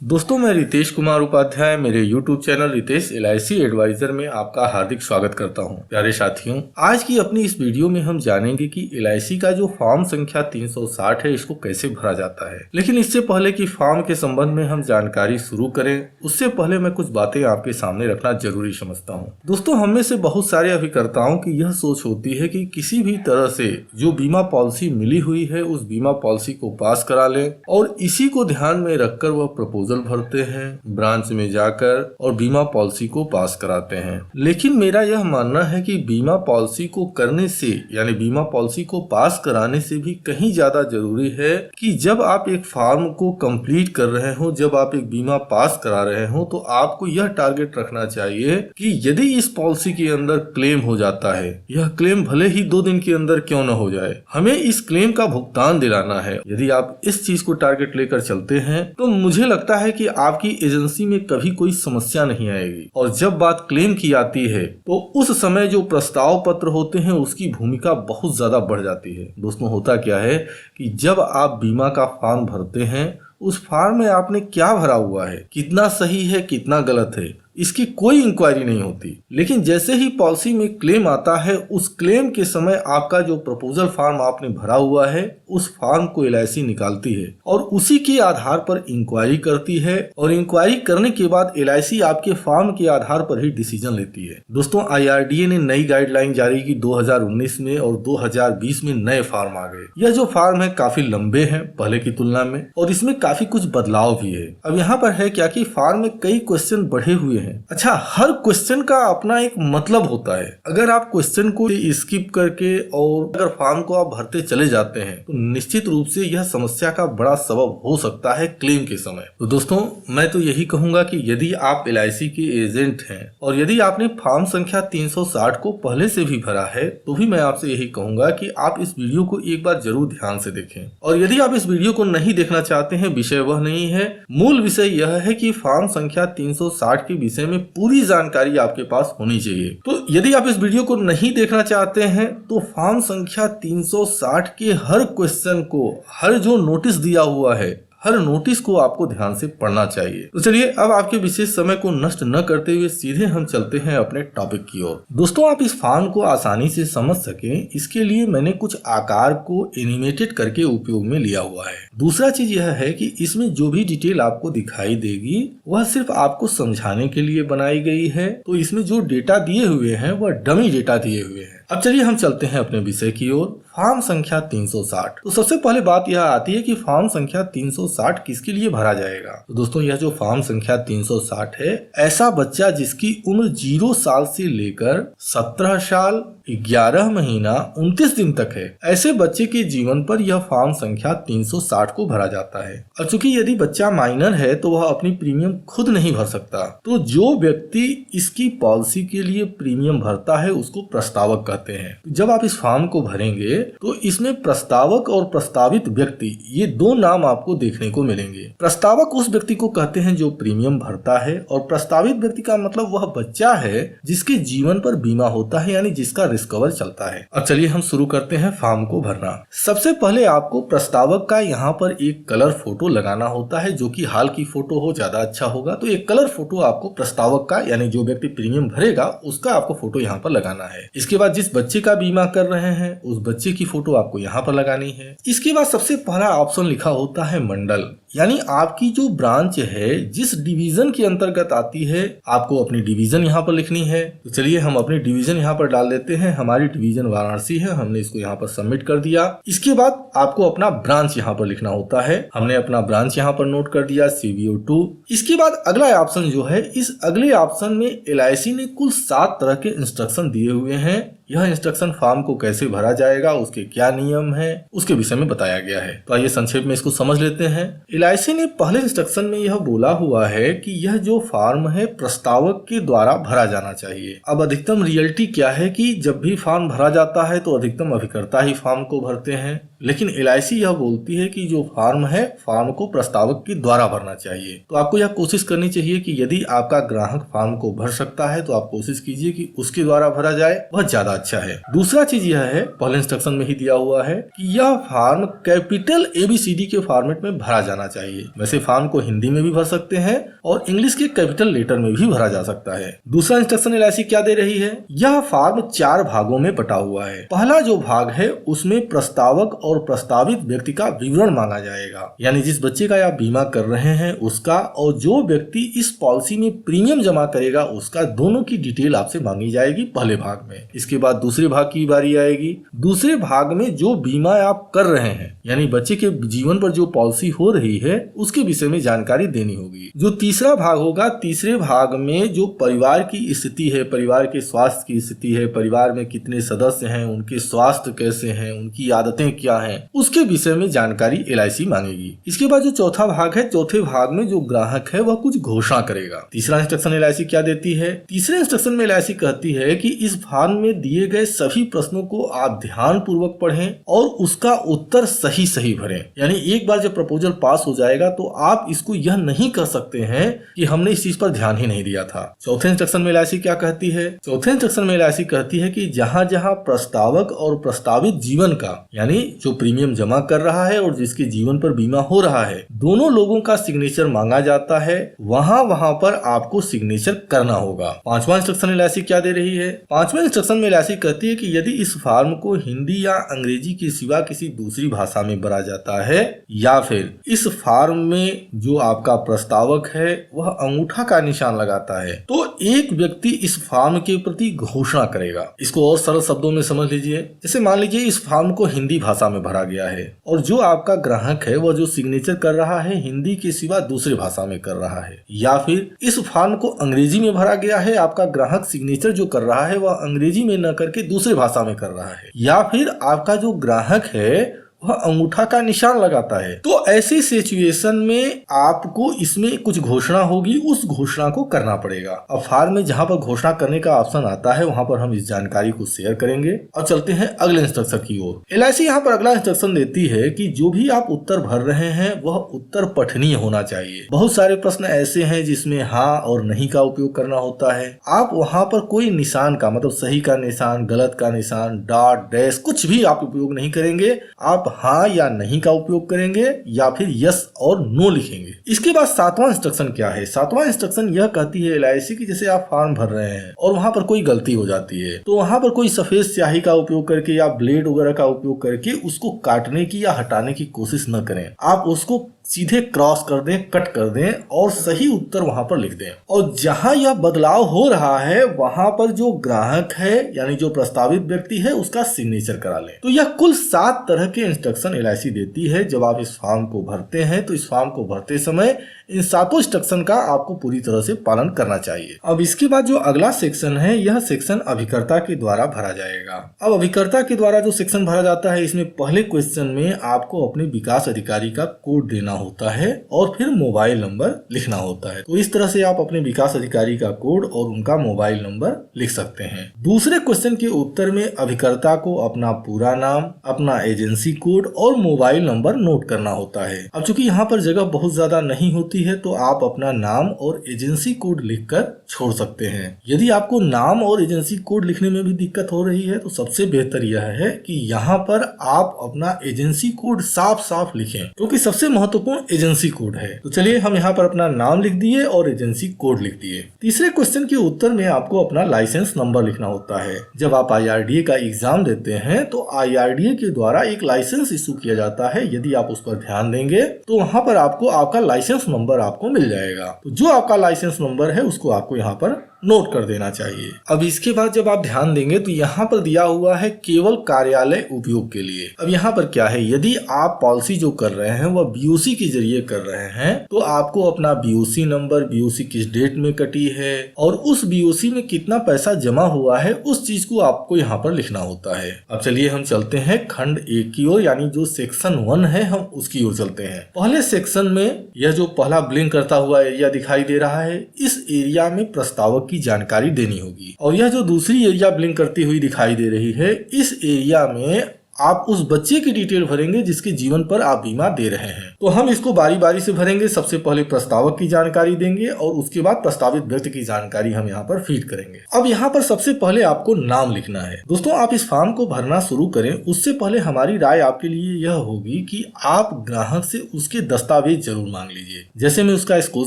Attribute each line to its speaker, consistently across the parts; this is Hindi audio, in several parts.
Speaker 1: दोस्तों, मैं रितेश कुमार उपाध्याय मेरे YouTube channel Ritesh LIC adviser में आपका हार्दिक स्वागत करता हूं। प्यारे साथियों, आज की अपनी इस वीडियो में हम जानेंगे कि LIC का जो फॉर्म संख्या 360 है इसको कैसे भरा जाता है। लेकिन इससे पहले कि फॉर्म के संबंध में हम जानकारी शुरू करें, उससे पहले मैं कुछ बातें आपके सामने रखना जरूरी समझता हूँ। दोस्तों, हम में से बहुत सारे अभिकर्ताओं की यह सोच होती है कि किसी भी तरह से जो बीमा पॉलिसी मिली हुई है उस बीमा पॉलिसी को पास करा लें और इसी को ध्यान में रखकर वह प्रपोजल भरते हैं, ब्रांच में जाकर और बीमा पॉलिसी को पास कराते हैं। लेकिन मेरा यह मानना है कि बीमा पॉलिसी को करने से यानी बीमा पॉलिसी को पास कराने से भी कहीं ज्यादा जरूरी है कि जब आप एक फॉर्म को कंप्लीट कर रहे हो, जब आप एक बीमा पास करा रहे हो, तो आपको यह टारगेट रखना चाहिए कि यदि इस पॉलिसी के अंदर क्लेम हो जाता है, यह क्लेम भले ही 2 दिन के अंदर क्यों न हो जाए, हमें इस क्लेम का भुगतान दिलाना है। यदि आप इस चीज को टारगेट लेकर चलते हैं तो मुझे लगता है कि आपकी एजेंसी में कभी कोई समस्या नहीं आएगी। और जब बात क्लेम की आती है तो उस समय जो प्रस्ताव पत्र होते हैं उसकी भूमिका बहुत ज्यादा बढ़ जाती है। दोस्तों, होता क्या है कि जब आप बीमा का फॉर्म भरते हैं, उस फॉर्म में आपने क्या भरा हुआ है, कितना सही है, कितना गलत है, इसकी कोई इंक्वायरी नहीं होती। लेकिन जैसे ही पॉलिसी में क्लेम आता है, उस क्लेम के समय आपका जो प्रपोजल फॉर्म आपने भरा हुआ है उस फॉर्म को LIC निकालती है और उसी के आधार पर इंक्वायरी करती है और इंक्वायरी करने के बाद LIC आपके फॉर्म के आधार पर ही डिसीजन लेती है। दोस्तों, IRDA ने नई गाइडलाइन जारी की 2019 में और 2020 में नए फॉर्म आ गए। यह जो फॉर्म है काफी लंबे हैं पहले की तुलना में और इसमें काफी कुछ बदलाव भी है। अब यहाँ पर है क्या कि फॉर्म में कई क्वेश्चन बढ़े हुए हैं। अच्छा, हर क्वेश्चन का अपना एक मतलब होता है। अगर आप क्वेश्चन को स्किप करके और अगर फॉर्म को आप भरते चले जाते हैं तो निश्चित रूप से यह समस्या का बड़ा सबब हो सकता है क्लेम के समय। तो दोस्तों, मैं तो यही कहूंगा कि यदि आप LIC के एजेंट हैं और यदि आपने फॉर्म संख्या 360 को पहले से भी भरा है तो भी मैं आपसे यही कहूंगा कि आप इस वीडियो को एक बार जरूर ध्यान से देखें। और यदि आप इस वीडियो को नहीं देखना चाहते हैं, विषय वह नहीं है, मूल विषय यह है कि फॉर्म संख्या 360 के विषय में पूरी जानकारी आपके पास होनी चाहिए। तो यदि आप इस वीडियो को नहीं देखना चाहते हैं तो फॉर्म संख्या 360 के हर क्वेश्चन को, हर जो नोटिस दिया हुआ है, हर नोटिस को आपको ध्यान से पढ़ना चाहिए। तो चलिए, अब आपके विशेष समय को नष्ट न करते हुए सीधे हम चलते हैं अपने टॉपिक की ओर। दोस्तों, आप इस फॉर्म को आसानी से समझ सकें इसके लिए मैंने कुछ आकार को एनिमेटेड करके उपयोग में लिया हुआ है। दूसरा चीज यह है कि इसमें जो भी डिटेल आपको दिखाई देगी वह सिर्फ आपको समझाने के लिए बनाई गई है। तो इसमें जो डेटा दिए हुए हैं वह डमी डेटा दिए हुए हैं। अब चलिए हम चलते हैं अपने विषय की ओर, फॉर्म संख्या 360। तो सबसे पहले बात यह आती है कि फॉर्म संख्या 360 किसके लिए भरा जाएगा। तो दोस्तों, यह जो फॉर्म संख्या 360 है, ऐसा बच्चा जिसकी उम्र 0 साल से लेकर 17 साल 11 महीना 29 दिन तक है, ऐसे बच्चे के जीवन पर यह फॉर्म संख्या 360 को भरा जाता है। और चूंकि यदि बच्चा माइनर है तो वह अपनी प्रीमियम खुद नहीं भर सकता, तो जो व्यक्ति इसकी पॉलिसी के लिए प्रीमियम भरता है उसको प्रस्तावक कहते हैं। जब आप इस फॉर्म को भरेंगे तो इसमें प्रस्तावक और प्रस्तावित व्यक्ति, ये 2 नाम आपको देखने को मिलेंगे। प्रस्तावक उस व्यक्ति को कहते हैं जो प्रीमियम भरता है और प्रस्तावित व्यक्ति का मतलब वह बच्चा है जिसके जीवन पर बीमा होता है, यानी जिसका रिस्क कवर चलता है। अब चलिए हम शुरू करते हैं फॉर्म को भरना। सबसे पहले आपको प्रस्तावक का यहाँ पर एक कलर फोटो लगाना होता है, जो कि हाल की फोटो हो ज्यादा अच्छा होगा। तो एक कलर फोटो आपको प्रस्तावक का, यानी जो व्यक्ति प्रीमियम भरेगा उसका आपको फोटो यहाँ पर लगाना है। इसके बाद जिस बच्चे का बीमा कर रहे हैं उस बच्चे की फोटो आपको यहाँ पर लगानी है। इसके बाद सबसे पहला ऑप्शन लिखा होता है मंडल, यानी आपकी जो ब्रांच है, जिस डिवीजन के अंतर्गत आती है, आपको अपनी डिवीजन यहाँ पर लिखनी है। तो चलिए हम अपनी डिवीजन यहाँ पर डाल देते हैं। हमारी डिवीजन वाराणसी है, हमने इसको यहाँ पर सबमिट कर दिया। इसके बाद आपको अपना ब्रांच यहाँ पर लिखना होता है। हमने अपना ब्रांच यहाँ पर नोट कर दिया, CBO2। इसके बाद अगला ऑप्शन जो है, इस अगले ऑप्शन में LIC ने कुल 7 तरह के इंस्ट्रक्शन दिए हुए हैं। यह इंस्ट्रक्शन फॉर्म को कैसे भरा जाएगा, उसके क्या नियम है, उसके विषय में बताया गया है। तो आइए संक्षेप में इसको समझ लेते हैं। LIC ने पहले इंस्ट्रक्शन में यह बोला हुआ है कि यह जो फॉर्म है प्रस्तावक के द्वारा भरा जाना चाहिए। अब अधिकतम रियलिटी क्या है कि जब भी फॉर्म भरा जाता है तो अधिकतम अभिकर्ता ही फॉर्म को भरते हैं। लेकिन LIC यह बोलती है कि जो फॉर्म है फॉर्म को प्रस्तावक के द्वारा भरना चाहिए। तो आपको यह कोशिश करनी चाहिए कि यदि आपका ग्राहक फॉर्म को भर सकता है तो आप कोशिश कीजिए कि उसके द्वारा भरा जाए, वह ज्यादा अच्छा है। दूसरा चीज यह है, पहले इंस्ट्रक्शन में ही दिया हुआ है कि यह फॉर्म कैपिटल ABCD के फॉर्मेट में भरा जाना चाहिए। वैसे फॉर्म को हिंदी में भी भर सकते हैं और इंग्लिश के कैपिटल लेटर में भी भरा जा सकता है। दूसरा इंस्ट्रक्शन LIC क्या दे रही है, यह फॉर्म 4 भागों में बटा हुआ है। पहला जो भाग है उसमें प्रस्तावक और प्रस्तावित व्यक्ति का विवरण मांगा जाएगा, यानी जिस बच्चे का आप बीमा कर रहे हैं उसका और जो व्यक्ति इस पॉलिसी में प्रीमियम जमा करेगा उसका, दोनों की डिटेल आपसे मांगी जाएगी पहले भाग में। इसके बाद दूसरे भाग की बारी आएगी। दूसरे भाग में जो बीमा आप कर रहे हैं यानी बच्चे के जीवन पर जो पॉलिसी हो रही है उसके विषय में जानकारी देनी होगी। जो तीसरा भाग होगा, तीसरे भाग में जो परिवार की स्थिति है, परिवार के स्वास्थ्य की स्थिति है, परिवार में कितने सदस्य हैं, उनके स्वास्थ्य कैसे हैं, उनकी आदतें क्या हैं, उसके विषय में जानकारी LIC मांगेगी। इसके बाद जो चौथा भाग है, चौथे भाग में जो ग्राहक है वह कुछ घोषणा करेगा। तीसरा इंस्ट्रक्शन LIC क्या देती है, तीसरे इंस्ट्रक्शन में LIC कहती है कि इस फॉर्म में दिए गए सभी प्रश्नों को आप ध्यान पूर्वक पढ़ें और उसका उत्तर सही सही भरें। यानी एक बार जब प्रपोजल पास हो जाएगा तो आप इसको यह नहीं कर सकते हैं कि हमने इस चीज पर ध्यान ही नहीं दिया था। चौथे इंस्ट्रक्शन में LIC क्या कहती है, चौथे इंस्ट्रक्शन में LIC कहती है कि जहां जहां प्रस्तावक और प्रस्तावित जीवन का, यानी जो प्रीमियम जमा कर रहा है और जिसके जीवन पर बीमा हो रहा है, दोनों लोगों का सिग्नेचर मांगा जाता है, वहां पर आपको सिग्नेचर करना होगा। पांचवा इंस्ट्रक्शन LIC क्या दे रही है, पांचवें इंस्ट्रक्शन में LIC कहती है कि यदि इस फॉर्म को हिंदी या अंग्रेजी के सिवा किसी दूसरी भाषा में भरा जाता है या फिर इस फॉर्म में जो आपका प्रस्तावक है वह अंगूठा का निशान लगाता है, तो एक व्यक्ति इस फॉर्म के प्रति घोषणा करेगा। इसको और सरल शब्दों में समझ लीजिए, जैसे मान लीजिए इस फॉर्म को हिंदी भाषा में भरा गया है और जो आपका ग्राहक है वह जो सिग्नेचर कर रहा है हिंदी के सिवा दूसरे भाषा में कर रहा है, या फिर इस फॉर्म को अंग्रेजी में भरा गया है, आपका ग्राहक सिग्नेचर जो कर रहा है वह अंग्रेजी में न करके दूसरे भाषा में कर रहा है, या फिर आपका जो ग्राहक है वह अंगूठा का निशान लगाता है, तो ऐसी सिचुएशन में आपको इसमें कुछ घोषणा होगी, उस घोषणा को करना पड़ेगा। अब फॉर्म में जहां पर घोषणा करने का ऑप्शन आता है वहां पर हम इस जानकारी को शेयर करेंगे। अब चलते हैं अगले इंस्ट्रक्शन की ओर। LIC यहाँ पर अगला इंस्ट्रक्शन देती है कि जो भी आप उत्तर भर रहे हैं वह उत्तर पठनीय होना चाहिए। बहुत सारे प्रश्न ऐसे हैं जिसमें हाँ और नहीं का उपयोग करना होता है। आप वहां पर कोई निशान का, मतलब सही का निशान, गलत का निशान, डॉट, डैश, कुछ भी आप उपयोग नहीं करेंगे। आप हाँ या नहीं का उपयोग करेंगे या फिर यस और नो लिखेंगे। इसके बाद सातवां इंस्ट्रक्शन क्या है, सातवां इंस्ट्रक्शन यह कहती है LIC कि जैसे आप फॉर्म भर रहे हैं और वहां पर कोई गलती हो जाती है तो वहां पर कोई सफेद स्याही का उपयोग करके या ब्लेड वगैरह का उपयोग करके उसको काटने की या हटाने की कोशिश न करें। आप उसको सीधे क्रॉस कर दें, कट कर दें और सही उत्तर वहां पर लिख दें। और जहां यह बदलाव हो रहा है वहां पर जो ग्राहक है यानी जो प्रस्तावित व्यक्ति है उसका सिग्नेचर करा लें। तो यह कुल 7 तरह के इंस्ट्रक्शन LIC देती है। जब आप इस फॉर्म को भरते हैं तो इस फॉर्म को भरते समय इन 7 इंस्ट्रक्शन का आपको पूरी तरह से पालन करना चाहिए। अब इसके बाद जो अगला सेक्शन है यह सेक्शन अभिकर्ता के द्वारा भरा जाएगा। अब अभिकर्ता के द्वारा जो सेक्शन भरा जाता है इसमें पहले क्वेश्चन में आपको अपने विकास अधिकारी का कोड देना होता है और फिर मोबाइल नंबर लिखना होता है। तो इस तरह से आप अपने विकास अधिकारी का कोड और उनका मोबाइल नंबर लिख सकते हैं। दूसरे क्वेश्चन के उत्तर में अभिकर्ता को अपना पूरा नाम, अपना एजेंसी कोड और मोबाइल नंबर नोट करना होता है। अब चूंकि यहाँ पर जगह बहुत ज्यादा नहीं होती है तो आप अपना नाम और एजेंसी कोड लिखकर छोड़ सकते हैं। यदि आपको नाम और एजेंसी कोड लिखने में भी दिक्कत हो रही है तो सबसे बेहतर यह है कि यहाँ पर आप अपना एजेंसी कोड साफ साफ लिखें, क्योंकि सबसे महत्वपूर्ण एजेंसी कोड है। तो चलिए हम यहाँ पर अपना नाम लिख दिए और एजेंसी कोड लिख दिए। तीसरे क्वेश्चन के उत्तर में आपको अपना लाइसेंस नंबर लिखना होता है। जब आप IRDA का एग्जाम देते हैं तो IRDA के द्वारा एक लाइसेंस इशू किया जाता है। यदि आप उस पर ध्यान देंगे तो वहाँ पर आपको आपका लाइसेंस नंबर आपको मिल जाएगा। तो जो आपका लाइसेंस नंबर है उसको आपको यहाँ पर नोट कर देना चाहिए। अब इसके बाद जब आप ध्यान देंगे तो यहाँ पर दिया हुआ है केवल कार्यालय उपयोग के लिए। अब यहाँ पर क्या है, यदि आप पॉलिसी जो कर रहे हैं वह BOC के जरिए कर रहे हैं तो आपको अपना BOC नंबर, BOC किस डेट में कटी है और उस BOC में कितना पैसा जमा हुआ है उस चीज को आपको यहाँ पर लिखना होता है। अब चलिए हम चलते हैं खंड 1 की ओर, यानी जो सेक्शन 1 है हम उसकी ओर चलते हैं। पहले सेक्शन में यह जो पहला ब्लिंक करता हुआ एरिया दिखाई दे रहा है, इस एरिया में प्रस्तावक की जानकारी देनी होगी। और यह जो दूसरी एरिया ब्लिंक करती हुई दिखाई दे रही है, इस एरिया में आप उस बच्चे की डिटेल भरेंगे जिसके जीवन पर आप बीमा दे रहे हैं। तो हम इसको बारी बारी से भरेंगे। सबसे पहले प्रस्तावक की जानकारी देंगे और उसके बाद प्रस्तावित व्यक्ति की जानकारी हम यहाँ पर फीड करेंगे। अब यहाँ पर सबसे पहले आपको नाम लिखना है। दोस्तों, आप इस फॉर्म को भरना शुरू करें उससे पहले हमारी राय आपके लिए यह होगी कि आप ग्राहक से उसके दस्तावेज जरूर मांग लीजिए। जैसे में उसका स्कूल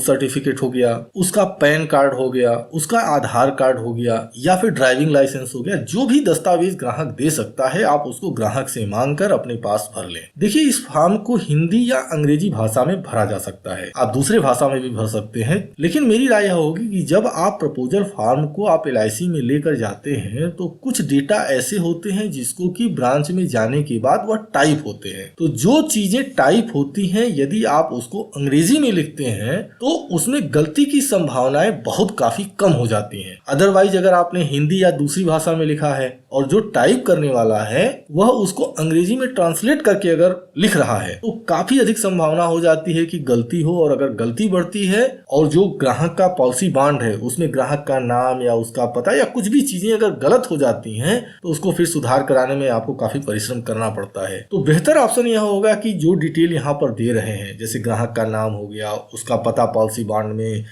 Speaker 1: सर्टिफिकेट हो गया, उसका पैन कार्ड हो गया, उसका आधार कार्ड हो गया या फिर ड्राइविंग लाइसेंस हो गया। जो भी दस्तावेज ग्राहक दे सकता है आप उसको ग्राहक से मांग कर अपने पास भर लें। देखिए, इस फॉर्म को हिंदी या अंग्रेजी भाषा में भरा जा सकता है, आप दूसरे भाषा में भी भर सकते हैं। लेकिन मेरी राय यह होगी कि जब आप प्रपोजल फॉर्म को आप LIC में लेकर जाते हैं तो कुछ डेटा ऐसे होते हैं जिसको कि ब्रांच में जाने के बाद वह टाइप होते हैं। तो जो चीजें टाइप होती हैं यदि आप उसको अंग्रेजी में लिखते हैं तो उसमें गलती की संभावनाएं बहुत काफी कम हो जाती हैं। अदरवाइज अगर आपने हिंदी या दूसरी भाषा में लिखा है और जो टाइप करने वाला है वह उसको अंग्रेजी में ट्रांसलेट करके अगर लिख रहा है तो काफी अधिक संभावना हो जाती है कि गलती हो। और अगर गलती बढ़ती है और जो ग्राहक का पॉलिसी बॉन्ड है उसमें ग्राहक का नाम या उसका पता या कुछ भी चीजें अगर गलत हो जाती हैं तो उसको फिर सुधार कराने में आपको काफी परिश्रम करना पड़ता है। तो बेहतर ऑप्शन यह होगा कि जो डिटेल यहाँ पर दे रहे हैं, जैसे ग्राहक का नाम हो गया, उसका पता पॉलिसी बॉन्ड में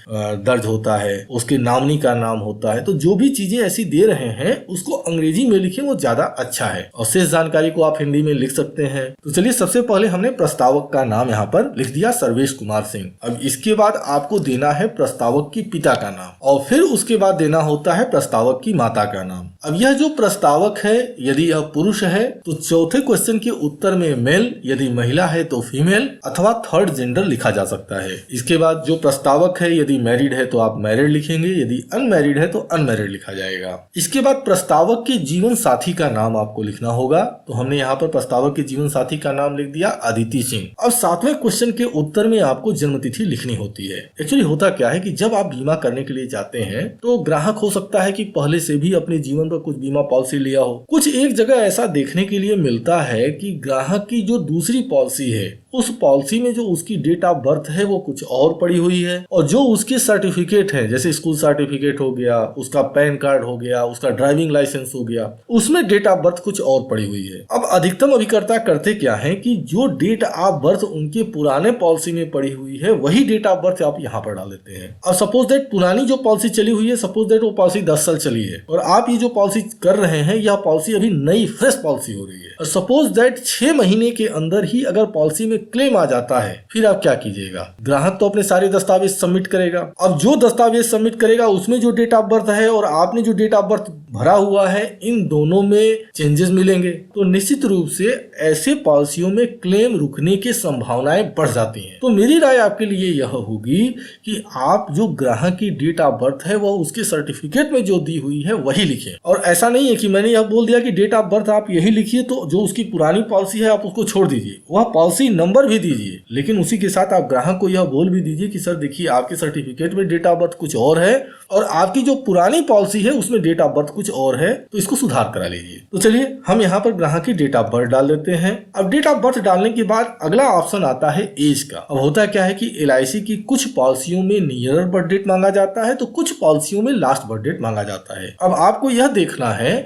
Speaker 1: दर्ज होता है, उसके नॉमिनी का नाम होता है, तो जो भी चीजें ऐसी दे रहे हैं उसको अंग्रेजी में लिखें, वो ज्यादा अच्छा है। और शेष जानकारी को आप हिंदी में लिख सकते हैं। तो चलिए, सबसे पहले हमने प्रस्तावक का नाम यहाँ पर लिख दिया, सर्वेश कुमार सिंह। अब इसके बाद आपको देना है प्रस्तावक की पिता का नाम और फिर उसके बाद देना होता है प्रस्तावक की माता का नाम। अब यह जो प्रस्तावक है यदि यह पुरुष है तो चौथे क्वेश्चन के उत्तर में मेल, यदि महिला है तो फीमेल अथवा थर्ड जेंडर लिखा जा सकता है। इसके बाद जो प्रस्तावक है यदि मैरिड है तो आप मैरिड लिखेंगे, यदि अनमैरिड है तो अनमैरिड लिखा जाएगा। इसके बाद प्रस्तावक के जीवन साथी का नाम आपको लिखना होगा। तो हमने यहाँ पर प्रस्तावक के जीवन साथी का नाम लिख दिया, अदिति सिंह। अब सातवें क्वेश्चन के उत्तर में आपको जन्मतिथि लिखनी होती है। एक्चुअली होता क्या है कि जब आप बीमा करने के लिए जाते हैं तो ग्राहक हो सकता है कि पहले से भी अपने जीवन पर कुछ बीमा पॉलिसी लिया हो। कुछ एक जगह ऐसा देखने के लिए मिलता है कि ग्राहक की जो दूसरी पॉलिसी है उस पॉलिसी में जो उसकी डेट ऑफ बर्थ है वो कुछ और पड़ी हुई है और जो उसके सर्टिफिकेट है, जैसे स्कूल सर्टिफिकेट हो गया, उसका पैन कार्ड हो गया, उसका ड्राइविंग लाइसेंस हो गया, उसमें डेट ऑफ बर्थ कुछ और पड़ी हुई है। अब अधिकतम अभिकर्ता करते क्या है कि जो डेट ऑफ बर्थ उनके पुराने पॉलिसी में पड़ी हुई है वही डेट ऑफ बर्थ आप यहाँ पर डाल देते हैं। और सपोज दैट पुरानी जो पॉलिसी चली हुई है, सपोज दैट वो पॉलिसी 10 साल चली है और आप ये जो पॉलिसी कर रहे हैं यह पॉलिसी अभी नई फ्रेश पॉलिसी हो रही है और सपोज दैट 6 महीने के अंदर ही अगर पॉलिसी में क्लेम आ जाता है, फिर आप क्या कीजिएगा? ग्राहक तो अपने सारे दस्तावेज सबमिट करेगा। अब जो दस्तावेज सबमिट करेगा उसमें जो डेट ऑफ बर्थ है और आपने जो डेट ऑफ बर्थ भरा हुआ है इन दोनों में चेंजेस मिलेंगे, तो निश्चित रूप से ऐसे पॉलिसियों में क्लेम रुकने की संभावनाएं बढ़ जाती हैं। तो मेरी राय आपके लिए यह होगी कि आप जो ग्राहक की डेट ऑफ बर्थ है वह उसके सर्टिफिकेट में जो दी हुई है वही लिखें। और ऐसा नहीं है कि मैंने यह बोल दिया कि डेट ऑफ बर्थ आप यही लिखिए, तो जो उसकी पुरानी पॉलिसी है आप उसको छोड़ दीजिए, वह पॉलिसी नंबर भी दीजिए, लेकिन उसी के साथ आप ग्राहक को यह बोल भी दीजिए कि सर देखिए आपके सर्टिफिकेट में डेट ऑफ बर्थ कुछ और है और आपकी जो पुरानी पॉलिसी है उसमें डेट ऑफ बर्थ कुछ और है, तो इसको सुधार करा लीजिए। तो चलिए हम यहाँ पर ग्राहक की डेट ऑफ बर्थ डाल देते हैं। अब डेट ऑफ बर्थ डालने के बाद अगला ऑप्शन आता है एज का। अब होता क्या है कि LIC की कुछ पॉलिसियों में नियर बर्थ डेट मांगा जाता है तो कुछ पॉलिसियों में लास्ट बर्थ डेट मांगा जाता है। अब आपको यह देखना है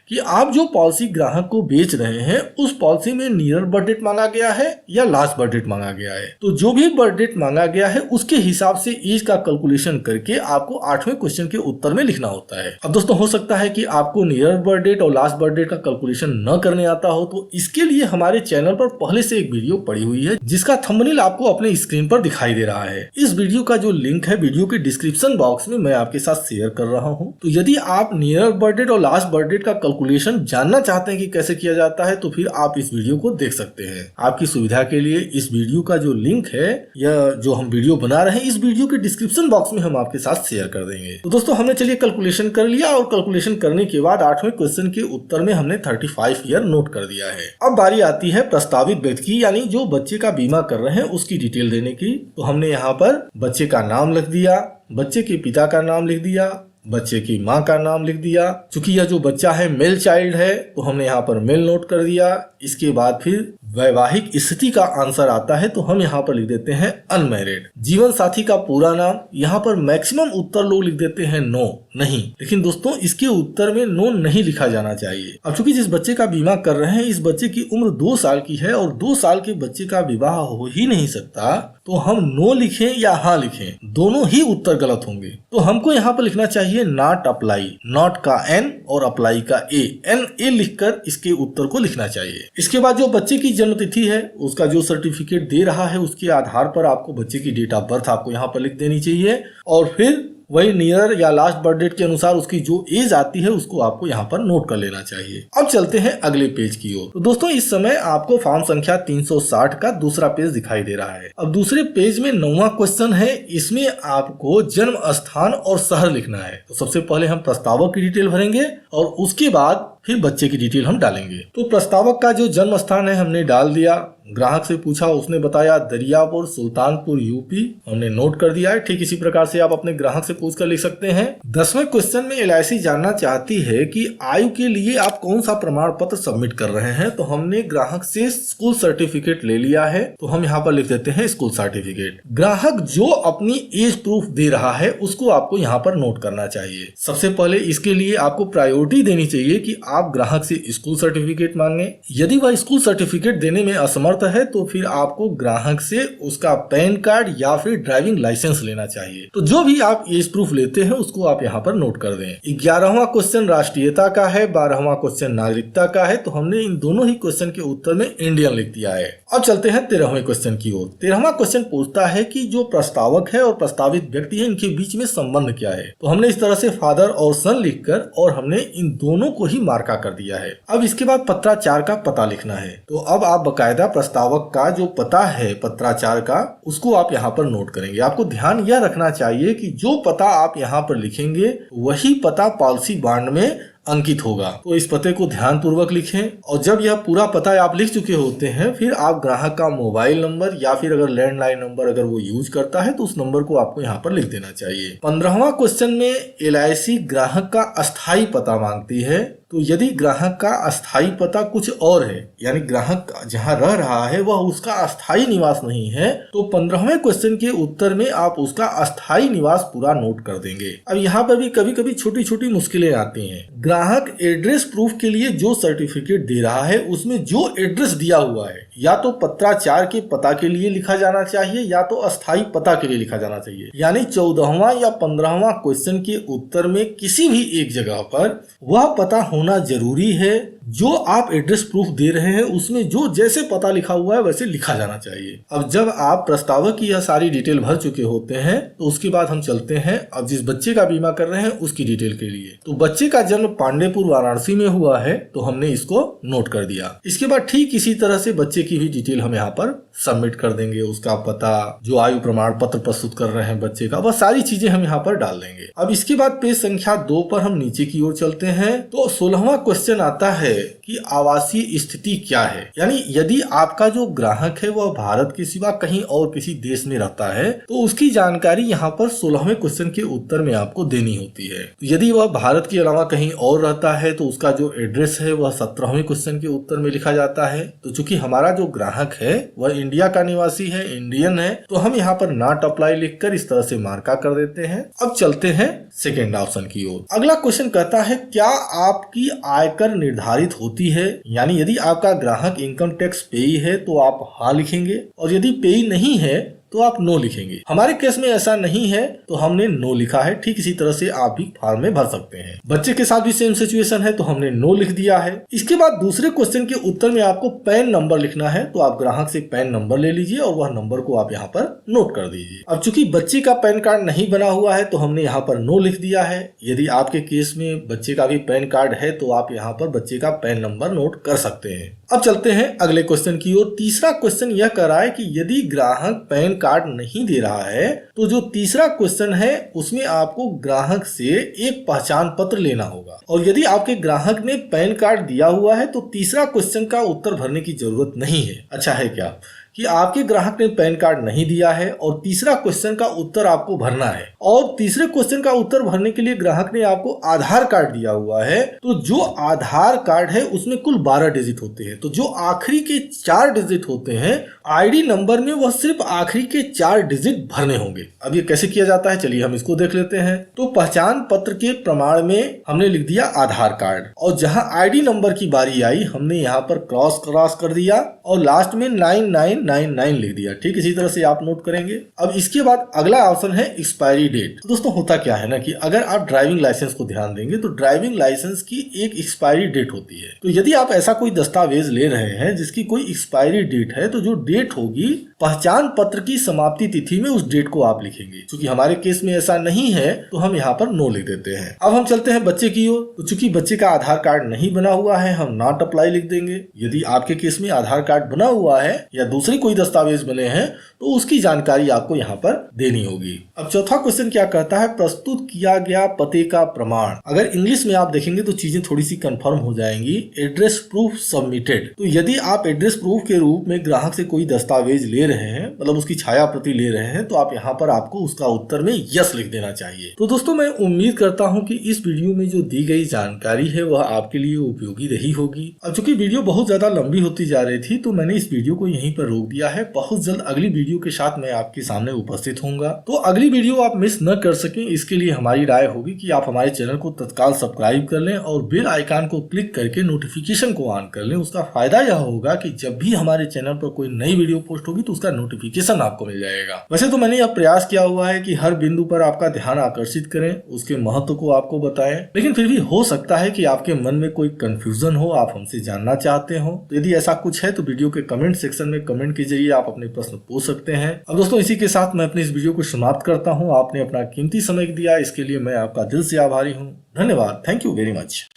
Speaker 1: कि आप जो पॉलिसी ग्राहक को बेच रहे हैं उस पॉलिसी में नियर बर्थ डेट मांगा गया है या लास्ट बर्थ डेट मांगा गया है। तो जो भी बर्थ डेट मांगा गया है उसके हिसाब से एज का कैलकुलेशन करके आपको 8वें क्वेश्चन के उत्तर में लिखना होता है। अब दोस्तों हो सकता है कि आपको नियर बर्थ डेट और लास्ट बर्थ डेट का कैलकुलेशन न करने आता हो, तो इसके लिए हमारे चैनल पर पहले से एक वीडियो पड़ी हुई है जिसका थंबनेल आपको अपने स्क्रीन पर दिखाई दे रहा है। इस वीडियो का जो लिंक है वीडियो के डिस्क्रिप्शन बॉक्स में मैं आपके साथ शेयर कर रहा हूँ। तो यदि आप नियर बर्थ डेट और लास्ट बर्थ डेट का कैलकुलेशन जानना चाहते हैं कि कैसे किया जाता है तो फिर आप इस वीडियो को देख सकते हैं। आपकी सुविधा के लिए इस वीडियो का जो लिंक है या जो हम वीडियो बना रहे हैं इस वीडियो के डिस्क्रिप्शन बॉक्स में हम आपके साथ शेयर कर देंगे। तो दोस्तों हमने चलिए कैलकुलेशन कर लिया और कैलकुलेशन करने के बाद 8वें क्वेश्चन के उत्तर में हमने 35 ईयर नोट कर दिया है। अब बारी आती है प्रस्तावित व्यक्ति की, यानी जो बच्चे का बीमा कर रहे हैं उसकी डिटेल देने की। तो हमने यहाँ पर बच्चे का नाम लिख दिया, बच्चे के पिता का नाम लिख दिया, बच्चे की माँ का नाम लिख दिया। चूंकि यह जो बच्चा है मेल चाइल्ड है तो हमने यहाँ पर मेल नोट कर दिया। इसके बाद फिर वैवाहिक स्थिति का आंसर आता है तो हम यहाँ पर लिख देते हैं अनमैरिड। जीवन साथी का पूरा नाम, यहाँ पर मैक्सिमम उत्तर लोग लिख देते हैं नो, नहीं, लेकिन दोस्तों इसके उत्तर में नो नहीं लिखा जाना चाहिए। अब चूंकि जिस बच्चे का बीमा कर रहे हैं इस बच्चे की उम्र 2 साल की है और 2 साल के बच्चे का विवाह हो ही नहीं सकता, तो हम नो लिखें या हाँ लिखें, दोनों ही उत्तर गलत होंगे। तो हमको यहाँ पर लिखना चाहिए नॉट अप्लाई, नॉट का एन और अप्लाई का ए, एन ए लिखकर इसके उत्तर को लिखना चाहिए। इसके बाद जो बच्चे की जन्म तिथि है उसका जो सर्टिफिकेट दे रहा है उसके आधार पर आपको बच्चे की डेट ऑफ बर्थ आपको यहाँ पर लिख देनी चाहिए और फिर वही नियर या लास्ट बर्थ डेट के अनुसार उसकी जो एज आती है उसको आपको यहाँ पर नोट कर लेना चाहिए। अब चलते हैं अगले पेज की ओर। तो दोस्तों इस समय आपको फॉर्म संख्या 360 का दूसरा पेज दिखाई दे रहा है। अब दूसरे पेज में 9वां क्वेश्चन है, इसमें आपको जन्म स्थान और शहर लिखना है। तो सबसे पहले हम प्रस्तावक की डिटेल भरेंगे और उसके बाद फिर बच्चे की डिटेल हम डालेंगे। तो प्रस्तावक का जो जन्म स्थान है हमने डाल दिया, ग्राहक से पूछा उसने बताया दरियापुर सुल्तानपुर यूपी, हमने नोट कर दिया है। ठीक इसी प्रकार से आप अपने ग्राहक से पूछकर लिख सकते हैं। 10वें क्वेश्चन में LIC जानना चाहती है कि आयु के लिए आप कौन सा प्रमाण पत्र सबमिट कर रहे हैं। तो हमने ग्राहक से स्कूल सर्टिफिकेट ले लिया है तो हम यहाँ पर लिख देते हैं स्कूल सर्टिफिकेट। ग्राहक जो अपनी एज प्रूफ दे रहा है उसको आपको यहाँ पर नोट करना चाहिए। सबसे पहले इसके लिए आपको प्रायोरिटी देनी चाहिए कि आप ग्राहक से स्कूल सर्टिफिकेट मांगे। यदि वह स्कूल सर्टिफिकेट देने में असमर्थ है तो फिर आपको ग्राहक से उसका पैन कार्ड या फिर ड्राइविंग लाइसेंस लेना चाहिए। तो जो भी आप एज प्रूफ लेते हैं उसको आप यहाँ पर नोट कर दें। 11वां क्वेश्चन राष्ट्रीयता का है, 12वां क्वेश्चन नागरिकता का है। तो हमने इन दोनों ही क्वेश्चन के उत्तर में इंडियन लिख दिया है। अब चलते हैं 13वें क्वेश्चन की ओर। 13वां क्वेश्चन पूछता है कि जो प्रस्तावक है और प्रस्तावित व्यक्ति है इनके बीच में संबंध क्या है। तो हमने इस तरह से फादर और सन लिखकर और हमने इन दोनों को ही मार्का कर दिया है। अब इसके बाद पत्राचार का पता लिखना है। तो अब आप बकायदा प्रस्तावक का जो पता है पत्राचार का उसको आप यहाँ पर नोट करेंगे। आपको ध्यान यह रखना चाहिए कि जो पता आप यहाँ पर लिखेंगे वही पता पॉलिसी बॉन्ड में अंकित होगा। तो इस पते को ध्यान पूर्वक लिखें और जब यह पूरा पता आप लिख चुके होते हैं फिर आप ग्राहक का मोबाइल नंबर या फिर अगर लैंडलाइन नंबर अगर वो यूज करता है तो उस नंबर को आपको यहाँ पर लिख देना चाहिए। 15वां क्वेश्चन में LIC ग्राहक का अस्थायी पता मांगती है। तो यदि ग्राहक का अस्थायी पता कुछ और है यानी ग्राहक जहां रह रहा है वह उसका अस्थायी निवास नहीं है तो 15वें क्वेश्चन के उत्तर में आप उसका अस्थायी निवास पूरा नोट कर देंगे। अब यहाँ पर भी कभी कभी छोटी छोटी मुश्किलें आती हैं। ग्राहक एड्रेस प्रूफ के लिए जो सर्टिफिकेट दे रहा है उसमें जो एड्रेस दिया हुआ है या तो पत्राचार के पता के लिए लिखा जाना चाहिए या तो अस्थायी पता के लिए लिखा जाना चाहिए। यानी 14वां या 15वां क्वेश्चन के उत्तर में किसी भी एक जगह पर वह पता होना जरूरी है। जो आप एड्रेस प्रूफ दे रहे हैं उसमें जो जैसे पता लिखा हुआ है वैसे लिखा जाना चाहिए। अब जब आप प्रस्तावक की यह सारी डिटेल भर चुके होते हैं तो उसके बाद हम चलते हैं अब जिस बच्चे का बीमा कर रहे हैं उसकी डिटेल के लिए। तो बच्चे का जन्म पांडेपुर वाराणसी में हुआ है तो हमने इसको नोट कर दिया। इसके बाद ठीक इसी तरह से बच्चे की भी डिटेल हम यहाँ पर सबमिट कर देंगे। उसका पता, जो आयु प्रमाण पत्र प्रस्तुत कर रहे हैं बच्चे का, वह सारी चीजें हम यहाँ पर डाल देंगे। अब इसके बाद पेज संख्या 2 पर हम नीचे की ओर चलते हैं। तो 16वां क्वेश्चन आता है कि आवासीय स्थिति क्या है। यानी यदि आपका जो ग्राहक है वह भारत के सिवा कहीं और किसी देश में रहता है तो उसकी जानकारी यहाँ पर 16वें क्वेश्चन के उत्तर में आपको देनी होती है। तो यदि वह भारत के अलावा कहीं और रहता है तो उसका जो एड्रेस है वह 17वें क्वेश्चन के उत्तर में लिखा जाता है। तो चूंकि हमारा जो ग्राहक है वह इंडिया का निवासी है, इंडियन है, तो हम यहाँ पर नॉट अप्लाई लिखकर इस तरह से मार्का कर देते हैं। अब चलते हैं सेकेंड ऑप्शन की ओर। अगला क्वेश्चन कहता है क्या आपकी आयकर निर्धारित होती है। यानी यदि आपका ग्राहक इनकम टैक्स पेई है तो आप हाँ लिखेंगे और यदि पेई नहीं है तो आप नो लिखेंगे। हमारे केस में ऐसा नहीं है तो हमने नो लिखा है। ठीक इसी तरह से आप भी फॉर्म में भर सकते हैं। बच्चे के साथ भी सेम सिचुएशन है तो हमने नो लिख दिया है। इसके बाद दूसरे क्वेश्चन के उत्तर में आपको पैन नंबर लिखना है। तो आप ग्राहक से पैन नंबर ले लीजिए और वह नंबर को आप यहाँ पर नोट कर दीजिए। अब चूंकि बच्चे का पैन कार्ड नहीं बना हुआ है तो हमने यहाँ पर नो लिख दिया है। यदि आपके केस में बच्चे का भी पैन कार्ड है तो आप यहाँ पर बच्चे का पैन नंबर नोट कर सकते हैं। अब चलते हैं अगले क्वेश्चन की ओर। तीसरा क्वेश्चन यह कह रहा है कि यदि ग्राहक पैन कार्ड नहीं दे रहा है तो जो तीसरा क्वेश्चन है उसमें आपको ग्राहक से एक पहचान पत्र लेना होगा। और यदि आपके ग्राहक ने पैन कार्ड दिया हुआ है तो तीसरा क्वेश्चन का उत्तर भरने की जरूरत नहीं है। अच्छा है क्या? कि आपके ग्राहक ने पैन कार्ड नहीं दिया है और तीसरा क्वेश्चन का उत्तर आपको भरना है और तीसरे क्वेश्चन का उत्तर भरने के लिए ग्राहक ने आपको आधार कार्ड दिया हुआ है। तो जो आधार कार्ड है उसमें कुल 12 डिजिट होते हैं, तो जो आखिरी के 4 डिजिट होते हैं आईडी नंबर में वह सिर्फ आखिरी के 4 डिजिट भरने होंगे। अब ये कैसे किया जाता है, चलिए हम इसको देख लेते हैं। तो पहचान पत्र के प्रमाण में हमने लिख दिया आधार कार्ड और जहां आईडी नंबर की बारी आई हमने यहाँ पर क्रॉस कर दिया और लास्ट में 9999 लिख दिया। ठीक इसी तरह से आप नोट करेंगे। अब इसके बाद अगला ऑप्शन है एक्सपायरी डेट। तो दोस्तों होता क्या है ना कि अगर आप ड्राइविंग लाइसेंस को ध्यान देंगे तो ड्राइविंग लाइसेंस की एक एक्सपायरी डेट होती है। तो यदि आप ऐसा कोई दस्तावेज ले रहे हैं जिसकी कोई एक्सपायरी डेट है तो जो डेट होगी पहचान पत्र की समाप्ति तिथि में उस डेट को आप लिखेंगे। क्योंकि हमारे केस में ऐसा नहीं है तो हम यहाँ पर नो लिख देते हैं। अब हम चलते हैं बच्चे की ओर। तो चूंकि बच्चे का आधार कार्ड नहीं बना हुआ है हम नॉट अप्लाई लिख देंगे। यदि आपके केस में आधार कार्ड बना हुआ है या दूसरे कोई दस्तावेज बने हैं तो उसकी जानकारी आपको यहाँ पर देनी होगी। अब चौथा क्वेश्चन क्या कहता है, प्रस्तुत किया गया पते का प्रमाण। अगर इंग्लिश में आप देखेंगे तो चीजें थोड़ी सी कंफर्म हो जाएंगी। Address proof submitted. तो यदि आप एड्रेस प्रूफ के रूप में ग्राहक से कोई दस्तावेज ले रहे हैं, मतलब उसकी छाया प्रति ले रहे हैं, तो आप यहाँ पर आपको उसका उत्तर में यस लिख देना चाहिए। तो दोस्तों मैं उम्मीद करता हूँ कि इस वीडियो में जो दी गई जानकारी है वह आपके लिए उपयोगी रही होगी। अब चूंकि वीडियो बहुत ज्यादा लंबी होती जा रही थी तो मैंने इस वीडियो को यहीं पर रोक दिया है। बहुत जल्द अगली वीडियो के साथ मैं आपके सामने उपस्थित होऊंगा। तो अगली वीडियो आप मिस न कर सकें इसके लिए हमारी राय होगी कि आप हमारे चैनल को तत्काल सब्सक्राइब कर लें और बेल आइकन को क्लिक करके नोटिफिकेशन को ऑन कर लें। उसका फायदा यह होगा कि जब भी हमारे चैनल पर कोई नई वीडियो पोस्ट होगी तो उसका नोटिफिकेशन आपको मिल जाएगा। वैसे तो मैंने यह प्रयास किया हुआ है कि हर बिंदु पर आपका ध्यान आकर्षित करें, उसके महत्व को आपको बताएं, लेकिन फिर भी हो सकता है कि आपके मन में कोई कंफ्यूजन हो, आप हमसे जानना चाहते हो। तो यदि ऐसा कुछ है तो वीडियो के कमेंट सेक्शन में कमेंट के जरिए आप अपने प्रश्न पूछ सकते हैं। अब दोस्तों इसी के साथ मैं अपनी इस वीडियो को समाप्त करता हूं। आपने अपना कीमती समय दिया, इसके लिए मैं आपका दिल से आभारी हूं। धन्यवाद। Thank you very much.